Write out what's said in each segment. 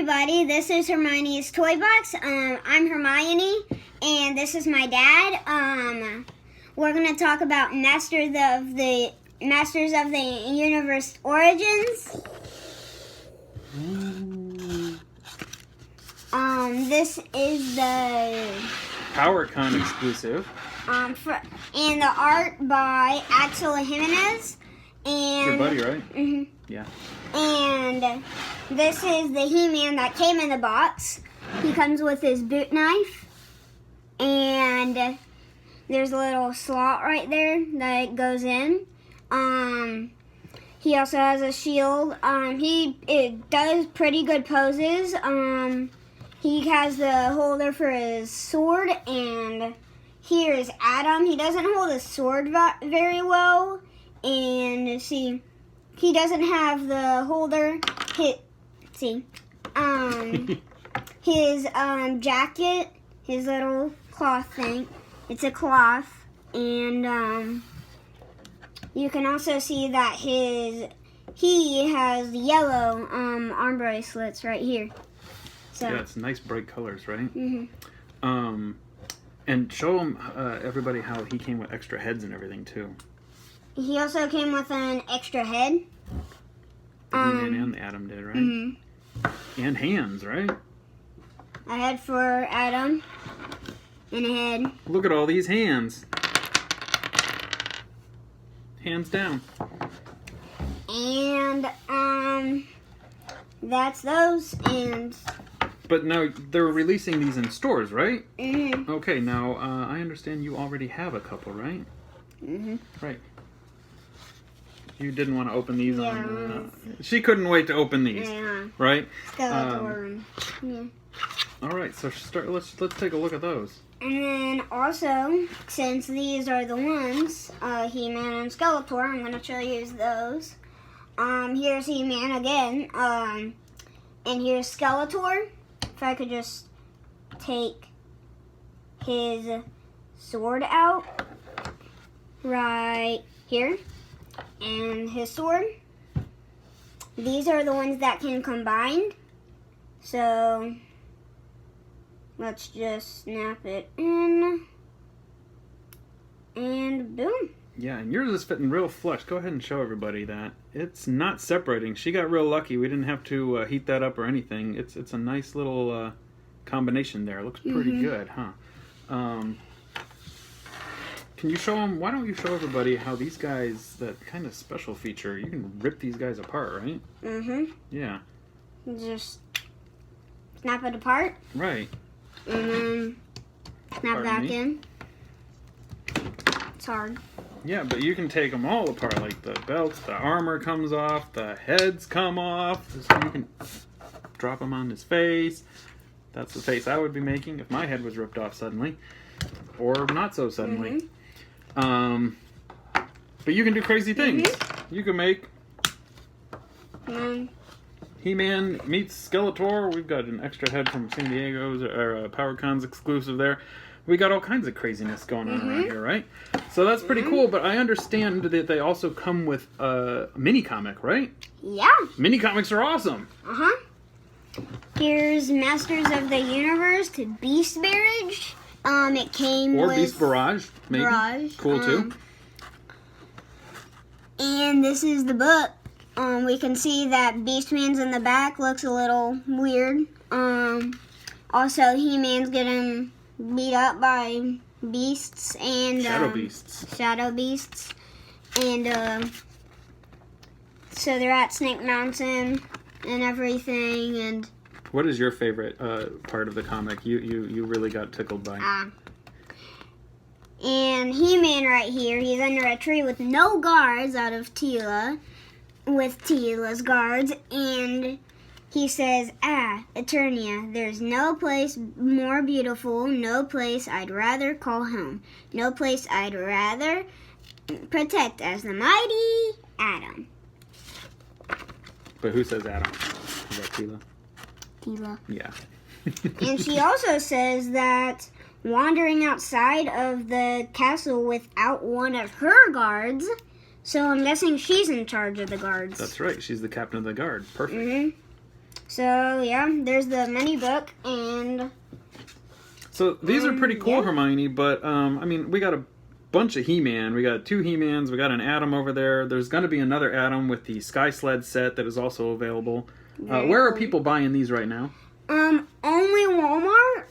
everybody, this is Hermione's Toy Box. I'm Hermione, and this is my dad. We're gonna talk about Masters of the Universe Origins. This is the PowerCon exclusive. And the art by Axel Jimenez. And Your buddy, right? Mm-hmm. Yeah. And this is the He-Man that came in the box. He comes with his boot knife. And there's a little slot right there that goes in. He also has a shield. It does pretty good poses. He has the holder for his sword, and here is Adam. He doesn't hold his sword very well, and see, he doesn't have the holder. His jacket, his little cloth thing. It's a cloth, and you can also see that he has yellow arm bracelets right here. So. Yeah, it's nice bright colors, right? Mm-hmm. And show them everybody how he came with extra heads and everything too. He also came with an extra head. The He-Man and the Adam did, right? Mm-hmm. And hands, right? A head for Adam. And a head. Look at all these hands. Hands down. And that's those. And but now they're releasing these in stores, right? Mm-hmm. Okay, now I understand you already have a couple, right? Mm-hmm. Right. You didn't want to open these Yeah. on. She couldn't wait to open these, Yeah. right? Skeletor. Yeah. All right, so let's take a look at those. And then also, since these are the ones, He-Man and Skeletor, I'm going to show you those. Here's He-Man again, and here's Skeletor. If I could just take his sword out right here, and his sword. These are the ones that can combine. So let's just snap it in, and boom. Yeah, and yours is fitting real flush. Go ahead and show everybody that. It's not separating. She got real lucky. We didn't have to heat that up or anything. It's a nice little combination there. It looks pretty good, huh? Can you show them? Why don't you show everybody how these guys, that kind of special feature, you can rip these guys apart, right? Mm-hmm. Yeah. Just snap it apart. Right. And then snap back in. It's hard. Yeah, but you can take them all apart, like the belts, the armor comes off, the heads come off, so you can drop them on his face. That's the face I would be making if my head was ripped off suddenly, or not so suddenly. But you can do crazy things. You can make He-Man meets Skeletor. We've got an extra head from San Diego's or PowerCon's exclusive there. We got all kinds of craziness going on around here, right? So that's pretty cool, but I understand that they also come with a mini comic, right? Yeah. Mini comics are awesome. Uh-huh. Here's Masters of the Universe to Beast Barrage. It came or with Beast Barrage, maybe. Barrage. Cool too. And this is the book. We can see that Beastman's in the back, looks a little weird. Also, He-Man's getting beat up by beasts and shadow beasts, and so they're at Snake Mountain and everything. And what is your favorite part of the comic? You really got tickled by? And He-Man right here, he's under a tree with no guards out of Tila, with Tila's guards, and he says, Eternia, there's no place more beautiful, no place I'd rather call home, no place I'd rather protect as the mighty Adam. But who says Adam? Is that Tila? Tila. Yeah. And she also says that wandering outside of the castle without one of her guards, so I'm guessing she's in charge of the guards. That's right, she's the captain of the guard. Perfect. Mm-hmm. So yeah, there's the mini book, and so these are pretty cool, yeah. Hermione. But I mean, we got a bunch of He-Man. We got 2 He-Mans. We got an Atom over there. There's going to be another Atom with the Sky Sled set that is also available. Where are people buying these right now? Only Walmart.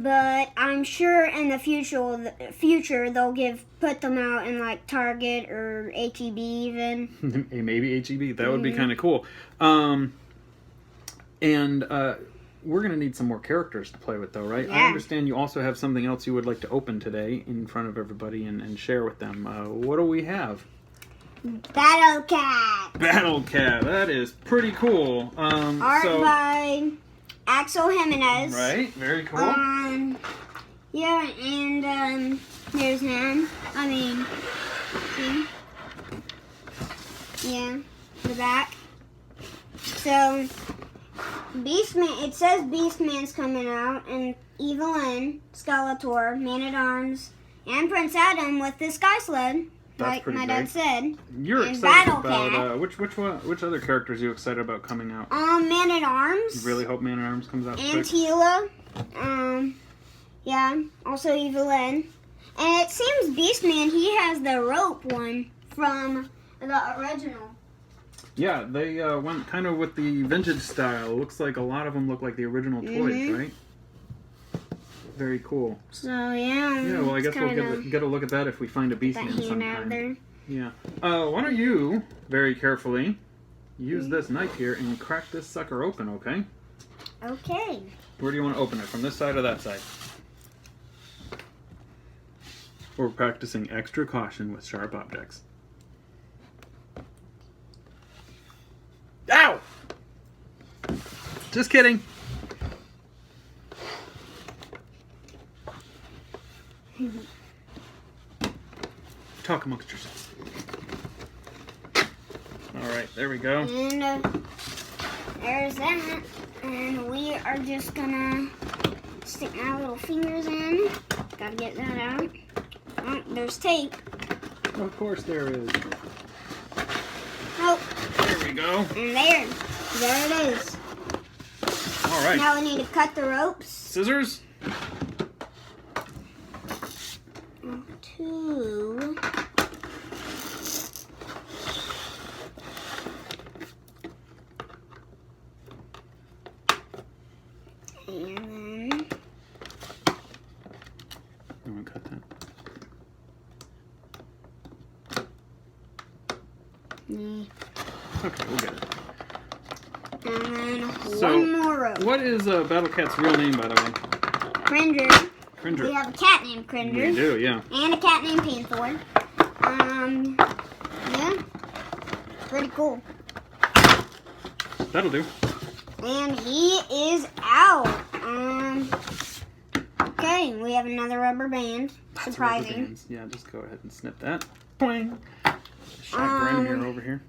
But I'm sure in the future they'll put them out in like Target or HEB even. Maybe HEB. That would be kind of cool. And we're going to need some more characters to play with, though, right? Yeah. I understand you also have something else you would like to open today in front of everybody and share with them. What do we have? Battle Cat. Battle Cat. That is pretty cool. Art by Axel Jimenez. Right. Very cool. Yeah, and there's him. I mean, see? Yeah, the back. So, Beastman, it says Beastman's coming out, and Evelyn, Skeletor, Man-at-Arms, and Prince Adam with the Sky Sled, That's like pretty my great. dad said. You're and excited Battle about Cat. which other characters are you excited about coming out? Man-at-Arms. You really hope Man-at-Arms comes out And quick. Tila. Yeah, also Evelyn. And it seems Beastman, he has the rope one from the original. Yeah, they went kind of with the vintage style. Looks like a lot of them look like the original toys, right? Very cool. So yeah. Yeah, well, I guess we'll kinda get a look at that if we find a that Beastman hand out sometime. there. Yeah. Why don't you, very carefully, use this knife here and crack this sucker open, okay? Okay. Where do you want to open it? From this side or that side? We're practicing extra caution with sharp objects. Ow! Just kidding. Talk amongst yourselves. Alright, there we go. And there's that. And we are just gonna stick our little fingers in. Gotta get that out. Oh, there's tape. Of course there is. Oh, There we go. and there it is. Alright. Now we need to cut the ropes. Scissors. Two. And then I'm gonna cut that. Okay, we'll get it. And then So, one more rope. What is Battle Cat's real name, by the way? Cringer. We Cringer. have a cat named Cringer. We do, yeah. And a cat named Panther. Yeah. Pretty cool. That'll do. And he is out. Okay, we have another rubber band. Lots of rubber Surprising. bands. Yeah, just go ahead and snip that. Boing. Shot Grammir over here.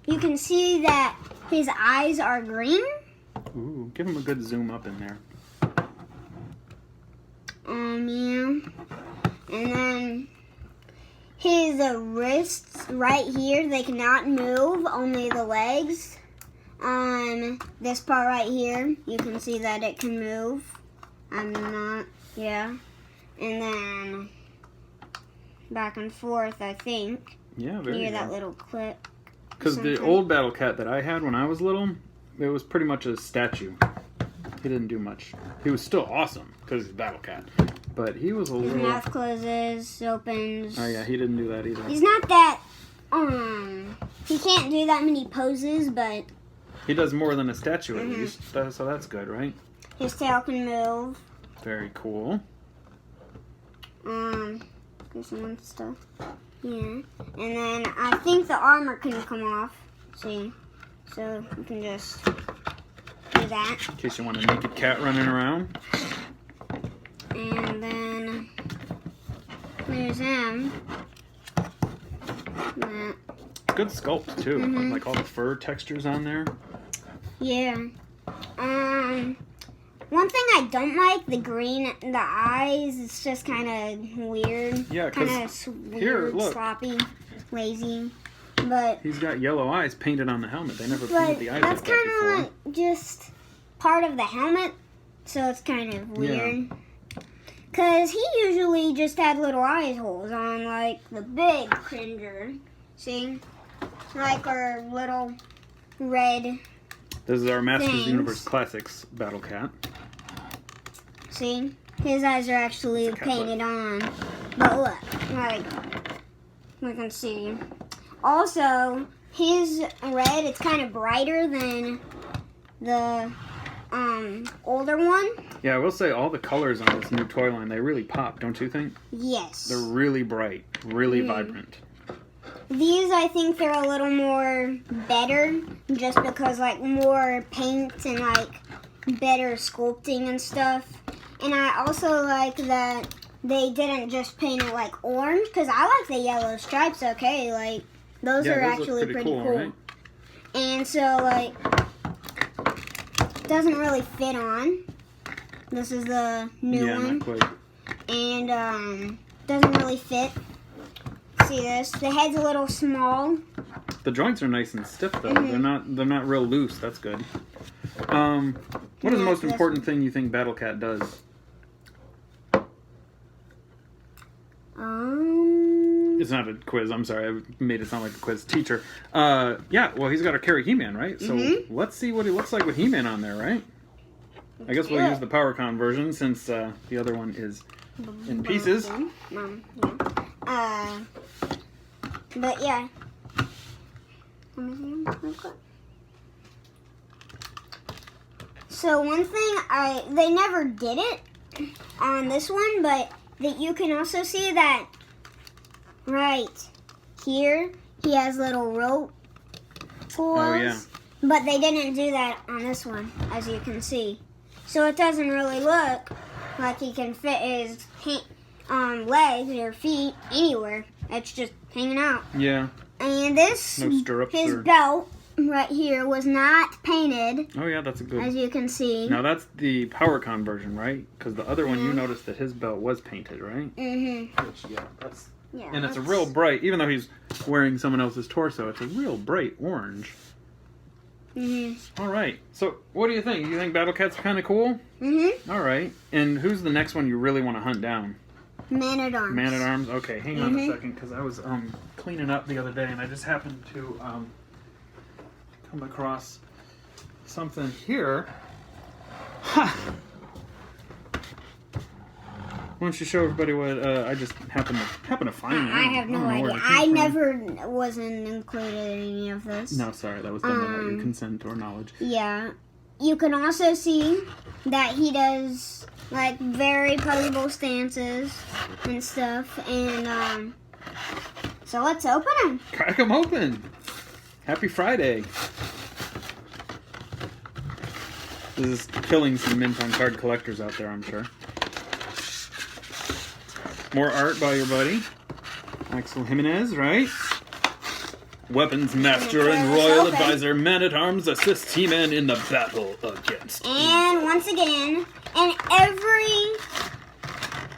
You can see that his eyes are green. Ooh, give him a good zoom up in there. Yeah. And then his wrists right here, they cannot move, only the legs. This part right here, you can see that it can move. I'm not, yeah. And then back and forth, I think. Yeah, very Near good. that little clip. Because the something. old Battle Cat that I had when I was little, it was pretty much a statue. He didn't do much. He was still awesome because he's Battle Cat, but he was a His little. mouth closes, opens. Oh yeah, he didn't do that either. He's not that, he can't do that many poses, but He does more than a statue at least, so that's good, right? his tail can move. Very cool. There's some more stuff. Yeah. And then I think the armor can come off. See? So you can just do that. In case you want a naked cat running around. And then there's him. That. Good sculpt too, like all the fur textures on there. Yeah. One thing I don't like, the green, the eyes, it's just kind of weird. Yeah, 'cause kind of here, weird, look. sloppy, lazy. But he's got yellow eyes painted on the helmet. They never painted the eyes that's like that before. kind of like just part of the helmet, so it's kind of weird. Because he usually just had little eye holes on, like, the big Cringer. See? Like our little red This is our Masters things. Universe Classics Battle Cat. See? His eyes are actually painted on. But look, like, we can see. Also, his red, it's kind of brighter than the older one. Yeah, I will say all the colors on this new toy line, they really pop, don't you think? Yes. They're really bright, really vibrant. These, I think they're a little more better just because, like, more paint and, like, better sculpting and stuff. And I also like that they didn't just paint it, like, orange, because I like the yellow stripes, okay? Like, those are actually pretty cool. Right? And so, like, doesn't really fit on. This is the new one. Not quite. And doesn't really fit. See this? The head's a little small. The joints are nice and stiff though. They're not real loose. That's good. What is the most important thing you think Battle Cat does? It's not a quiz. I'm sorry. I made it sound like a quiz. Teacher. Yeah. Well, he's got to carry He-Man, right? So let's see what he looks like with He-Man on there, right? I guess we'll use the PowerCon version since the other one is in pieces. But yeah. So one thing they never did it on this one, but that you can also see that right here he has little rope pulls. Oh yeah. But they didn't do that on this one, as you can see. So it doesn't really look like he can fit his legs or feet anywhere. It's just hanging out. Yeah. And this, no stirrups his belt right here was not painted. Oh yeah, that's a good. As you can see. Now that's the PowerCon version, right? Because the other one you noticed that his belt was painted, right? Which, and it's a real bright, even though he's wearing someone else's torso, it's a real bright orange. All right. So what do you think? You think Battle Cat's kind of cool? All right. And who's the next one you really want to hunt down? Man-at-Arms. Man-at-Arms? Okay, hang on a second, because I was cleaning up the other day, and I just happened to come across something here. Ha! Why don't you show everybody what I just happened to find? I have no idea. I never wasn't included in any of this. No, sorry, that was done without your consent or knowledge. Yeah. You can also see that he does like very posable stances and stuff, and so let's open them. Crack them open. Happy Friday. This is killing some mint on card collectors out there, I'm sure. More art by your buddy Axel Jimenez, right? Weapons Master and Royal Advisor, Man-at-Arms assists He-Man in the battle against And once again, in every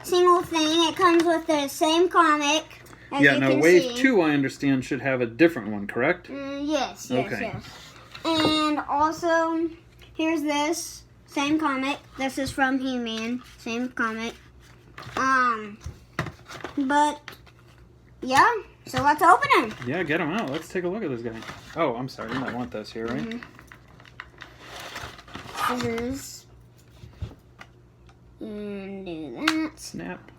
single thing, it comes with the same comic. As yeah, you now can Wave see. 2, I understand, should have a different one, correct? Yes. Okay. And also, here's this, same comic. This is from He-Man, same comic. But, yeah. So let's open him. Yeah, get him out. Let's take a look at this guy. Oh, I'm sorry. You might want this here, right? Scissors. And do that. Snap.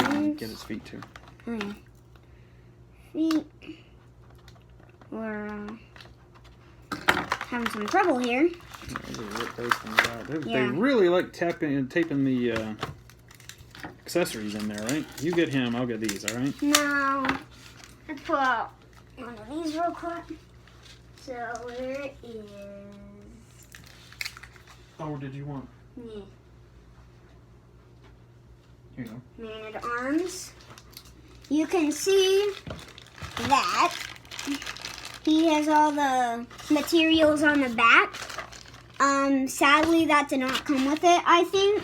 And Get his feet, too. feet. We're having some trouble here. Yeah, rip those things out. They really like taping the accessories in there, right? You get him, I'll get these, all right? Now, let's pull out one of these real quick. So, there it is. Oh, did you want? Yeah. Here you go. Man-at-Arms. You can see that he has all the materials on the back. Sadly, that did not come with it, I think.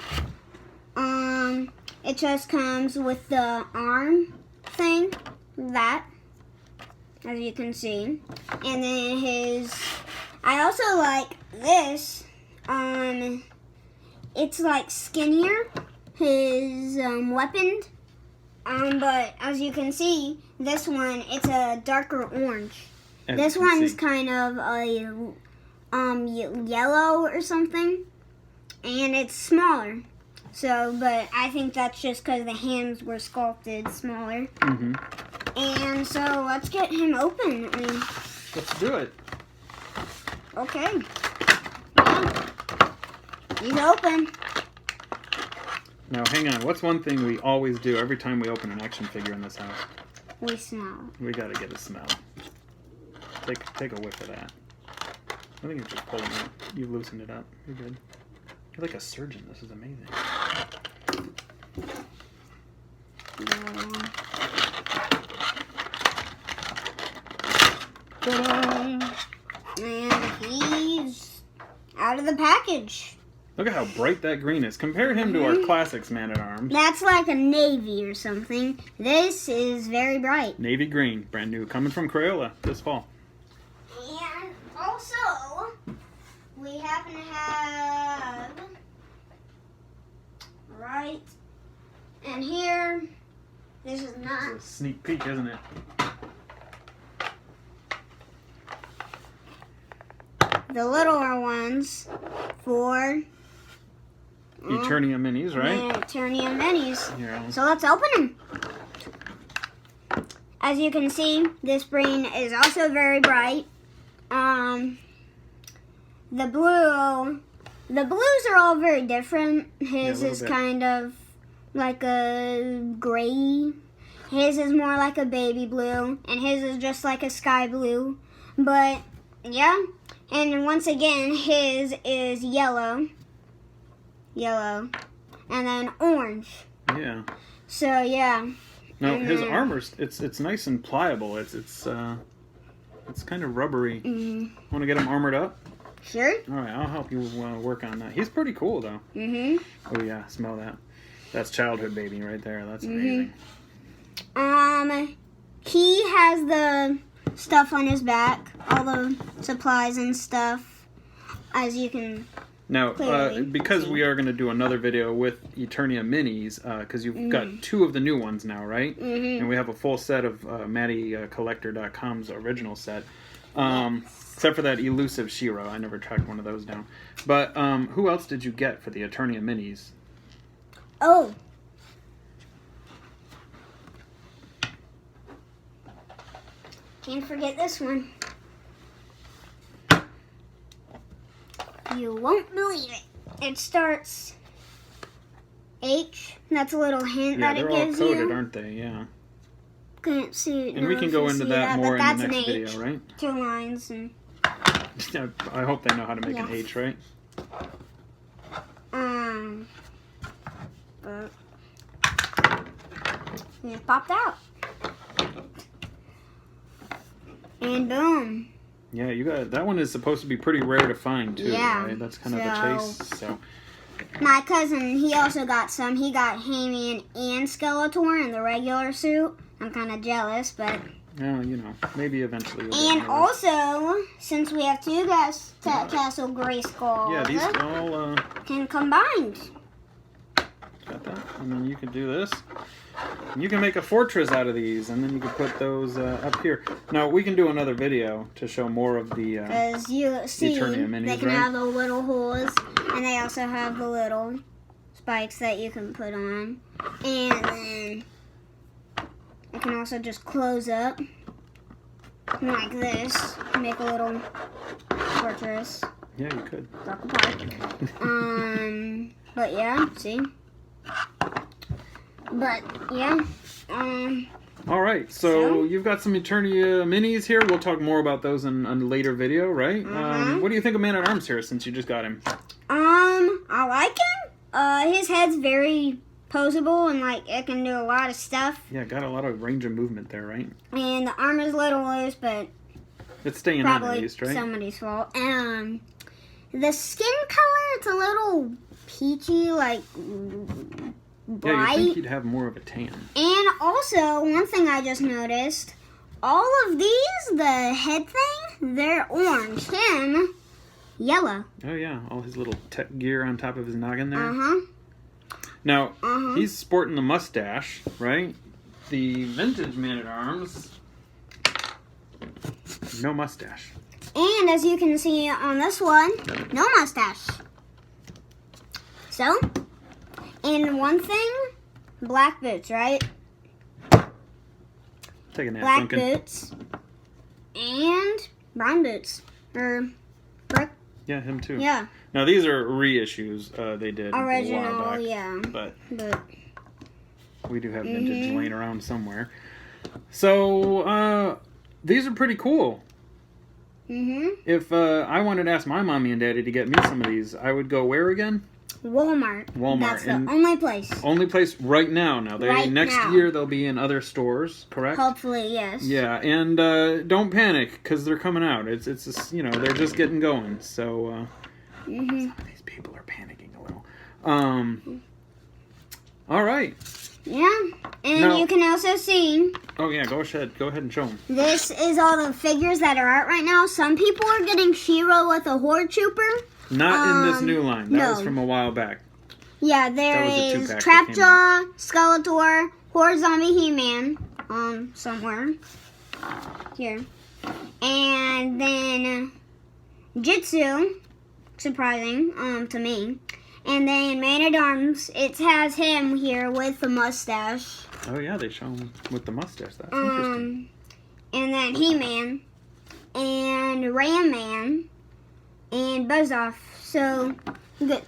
It just comes with the arm thing, that. as you can see. And then I also like this. It's like skinnier, his weapon. But as you can see, this one, it's a darker orange. This one's kind of a yellow or something, and it's smaller. So, but I think that's just because the hands were sculpted smaller. Mm-hmm. And so let's get him open. Let's do it. Okay. Yeah. He's open. Now, hang on. What's one thing we always do every time we open an action figure in this house? We smell. We gotta get a smell. Take a whiff of that. I think you're just pulling it. You loosened it up. You're good. You're like a surgeon. This is amazing. Ta-da! And he's out of the package. Look at how bright that green is. Compare him to our classics Man-at-Arms. That's like a navy or something. This is very bright. Navy green. Brand new. Coming from Crayola this fall. And also, we happen to have right in here. This is not. It's a sneak peek, isn't it? The littler ones for Eternia Minis, right? Eternia Minis. Yeah. So let's open them. As you can see, this green is also very bright. The blues are all very different. His is kind of like a gray. His is more like a baby blue, and his is just like a sky blue. But yeah, and once again, his is yellow, and then orange. Yeah. So yeah. No, his armor's it's nice and pliable. It's kind of rubbery. Want to get him armored up? Sure. All right, I'll help you work on that. He's pretty cool though. Oh yeah, smell that. That's childhood baby right there. That's amazing. He has the stuff on his back, all the supplies and stuff, as you can. Now, because we are going to do another video with Eternia Minis, because you've got 2 of the new ones now, right? And we have a full set of MattyCollector.com's original set. Except for that elusive Shiro. I never tracked one of those down. But who else did you get for the Eternia Minis? Oh. Can't forget this one. You won't believe it. It starts H. That's a little hint that it gives you. Yeah, they're all coded, aren't they? Yeah. Can't see it. And we can go into that more in the next video, right? 2 lines and. I hope they know how to make an H, right? But it popped out. And boom. Yeah, you got that one is supposed to be pretty rare to find too, right? That's kind of a chase. So my cousin, he also got some. He got Hermione and Skeletor in the regular suit. I'm kind of jealous, but yeah, you know, maybe eventually. And also, since we have 2 Castle Grayskull, yeah, these all can combine. Got that, and then you can do this. You can make a fortress out of these, and then you can put those up here. Now, we can do another video to show more of the because you see, Eternia Minis, they can have the little holes, and they also have the little spikes that you can put on. And then it can also just close up like this, make a little fortress. Yeah, you could. Drop apart. But yeah, see? But yeah. All right, so you've got some Eternia Minis here. We'll talk more about those in a later video, right? What do you think of Man-at-Arms here since you just got him? I like him. His head's very posable and like it can do a lot of stuff. Yeah, got a lot of range of movement there, right? And the armor's a little loose, but it's staying on probably at least, right? Somebody's fault. The skin color, it's a little peachy, like bright. Yeah, you'd think he'd have more of a tan. And also, one thing I just noticed, all of these, the head thing, they're orange. Him, yellow. Oh yeah, all his little tech gear on top of his noggin there. Uh-huh. Now, he's sporting the mustache, right? The vintage Man-at-Arms, no mustache. And as you can see on this one, no mustache. So, and one thing, black boots, right? Take a nap, Black Duncan. boots and brown boots. Or brick. Yeah, him too. Yeah. Now these are reissues they did a while Original, back, yeah. but But we do have vintage laying around somewhere. So these are pretty cool. If I wanted to ask my mommy and daddy to get me some of these, I would go where again? Walmart. Walmart. That's the And only place. only place right now. Now next now. year they'll be in other stores, correct? Hopefully, yes. Yeah, and don't panic because they're coming out. It's just, they're just getting going. So some of these people are panicking a little. All right. Yeah, and Now- you can also see Oh yeah, go ahead and show them. this is all the figures that are out right now. Some people are getting She-Ra with a Horde Trooper. Not in this new line. That was no. from a while back. Yeah, there That was a is two-pack that came Trapjaw, Skeletor, Horde Zombie He-Man, somewhere here, and then Jitsu, surprising, to me, and then Man-at-Arms. It has him here with the mustache. Oh yeah, they show him with the mustache. That's interesting. And then He-Man, and Ram Man, and Buzz Off. So,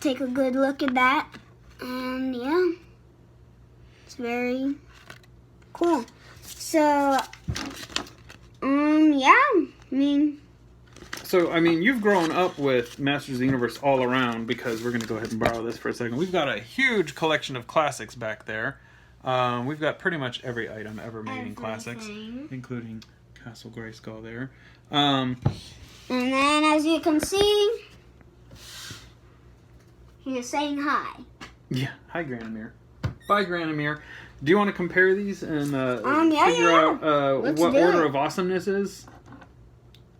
take a good look at that. And yeah, it's very cool. So, yeah, So, you've grown up with Masters of the Universe all around because we're going to go ahead and borrow this for a second. We've got a huge collection of classics back there. We've got pretty much every item ever made in classics, including Castle Grayskull there. and then as you can see, he's saying hi. Yeah, hi Granamir. Bye Granamir. Do you want to compare these and Yeah, figure out Let's what do order it. of awesomeness is?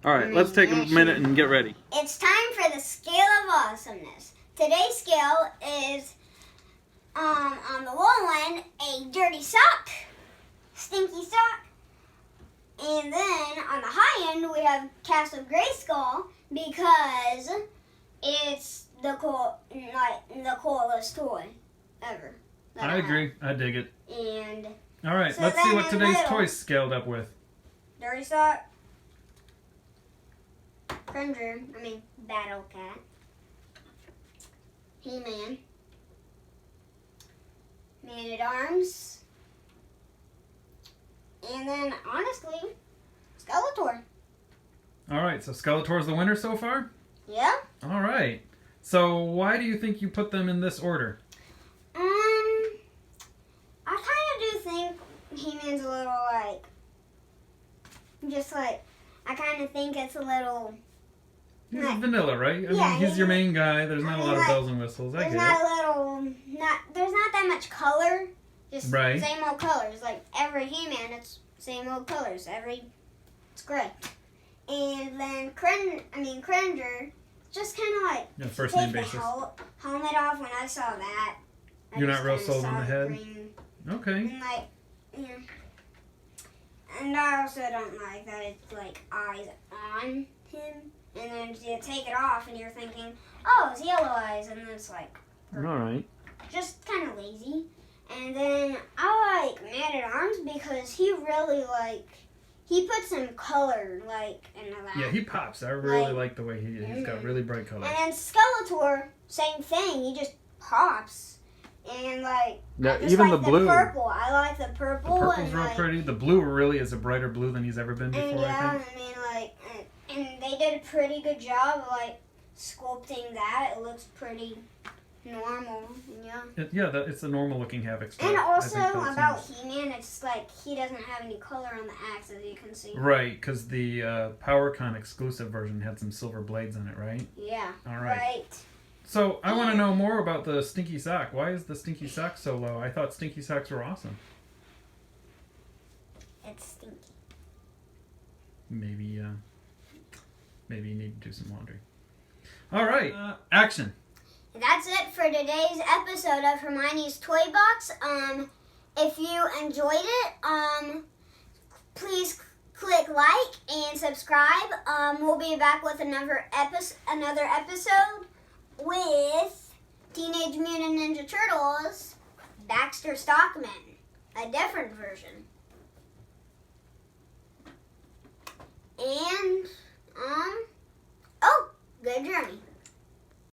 Alright, let's take a minute and get ready. It's time for the scale of awesomeness. Today's scale is, on the low end, a dirty sock, stinky sock. And then on the high end, we have Castle Grayskull because it's the coolest toy ever. that I agree. I dig it. And Alright, So let's see then what in the today's middle- toy's scaled up with. dirty sock, Battle Cat, He-Man, Man-at-Arms, and then, honestly, Skeletor. Alright, so Skeletor's the winner so far? Yeah? Alright. So why do you think you put them in this order? I kind of do think He-Man's a little, I kind of think it's a little... He's vanilla, right? Yeah, he's your main guy. There's not a lot of bells and whistles. I There's get not it. a little, there's not that much color. Just Right. same old colors. Like every He-Man, it's same old colors. It's gray. And then Cringer, just kind of like Yeah, first take name the basis. helmet off. When I saw that, I You're just not real kinda sold saw on the head? green. Okay. And and I also don't like that it's eyes on him. And then you take it off and you're thinking, oh, it's yellow eyes. And then it's Alright. just kind of lazy. And then I like Man-at-Arms because he really he puts some color into that. Yeah, he pops. I really like the way he's got really bright colors. And then Skeletor, same thing. He just pops. And I just even like the blue. purple. I like the purple. The purple's and real pretty. The blue really is a brighter blue than he's ever been before, And I think. and they did a pretty good job of sculpting that. It looks pretty normal. Yeah. It's a normal looking Havoc. And I also think that's about nice. He-Man, it's he doesn't have any color on the axe, as you can see. Right, because the PowerCon exclusive version had some silver blades on it, right? Yeah. All right. Right. So I want to know more about the stinky sock. Why is the stinky sock so low? I thought stinky socks were awesome. It's stinky. maybe you need to do some laundry. All right, action. That's it for today's episode of Hermione's Toy Box. If you enjoyed it, please click like and subscribe. We'll be back with another episode with Teenage Mutant Ninja Turtles, Baxter Stockman, a different version.